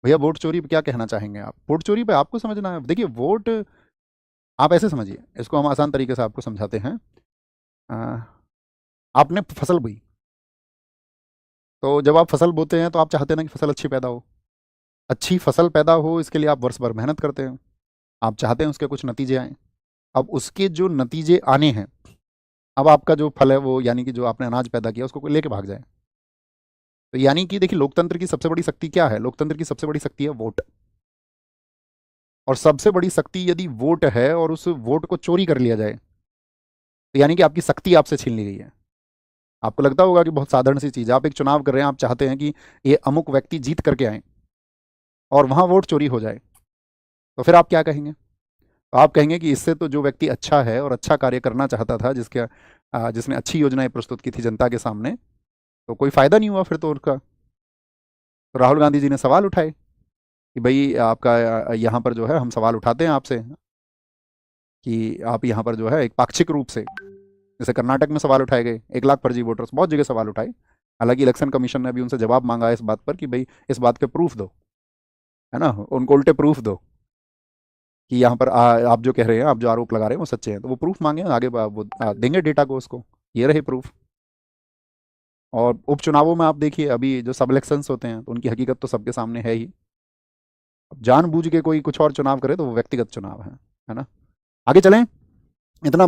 भैया वोट चोरी पे क्या कहना चाहेंगे आप? वोट चोरी पे आपको समझना है, देखिए वोट आप ऐसे समझिए, इसको हम आसान तरीके से आपको समझाते हैं। अ, आपने फसल बोई, तो जब आप फसल बोते हैं तो आप चाहते हैं ना कि फसल अच्छी पैदा हो। अच्छी फसल पैदा हो इसके लिए आप वर्ष भर मेहनत करते हैं, आप चाहते हैं उसके कुछ नतीजे आए। अब उसके जो नतीजे आने हैं, अब आपका जो फल है वो यानी कि जो आपने अनाज पैदा किया उसको कोई लेके भाग जाए, तो यानी कि देखिए लोकतंत्र की सबसे बड़ी शक्ति क्या है? लोकतंत्र की सबसे बड़ी शक्ति है वोट। और सबसे बड़ी शक्ति यदि वोट है और उस वोट को चोरी कर लिया जाए, तो यानी कि आपकी शक्ति आपसे छीन ली गई है। आपको लगता होगा कि बहुत साधारण सी चीज़ है, आप एक चुनाव कर रहे हैं, आप चाहते हैं कि ये अमुक व्यक्ति जीत करके आए और वहां वोट चोरी हो जाए, तो फिर आप क्या कहेंगे? तो आप कहेंगे कि इससे तो जो व्यक्ति अच्छा है और अच्छा कार्य करना चाहता था, जिसने अच्छी योजनाएं प्रस्तुत की थी जनता के सामने, तो कोई फायदा नहीं हुआ फिर तो उसका। तो राहुल गांधी जी ने सवाल उठाए कि भाई आपका यहाँ पर जो है हम सवाल उठाते हैं आपसे कि आप यहाँ पर जो है एक पाक्षिक रूप से, जैसे कर्नाटक में सवाल उठाए गए 1 लाख फर्जी वोटर्स, बहुत जगह सवाल उठाए। हालांकि इलेक्शन कमीशन ने अभी उनसे जवाब मांगा है इस बात पर कि भाई इस बात के प्रूफ दो, है ना, उनको उल्टे प्रूफ दो कि यहाँ पर आप जो कह रहे हैं, आप जो आरोप लगा रहे हैं वो सच्चे हैं, तो वो प्रूफ मांगे आगे, वो देंगे डेटा को उसको, ये रहे प्रूफ। और उपचुनावों में आप देखिए अभी जो सब इलेक्शंस होते हैं तो उनकी हकीकत तो सबके सामने है ही। अब जानबूझ के कोई कुछ और चुनाव करे तो वो व्यक्तिगत चुनाव है ना। आगे चलें, इतना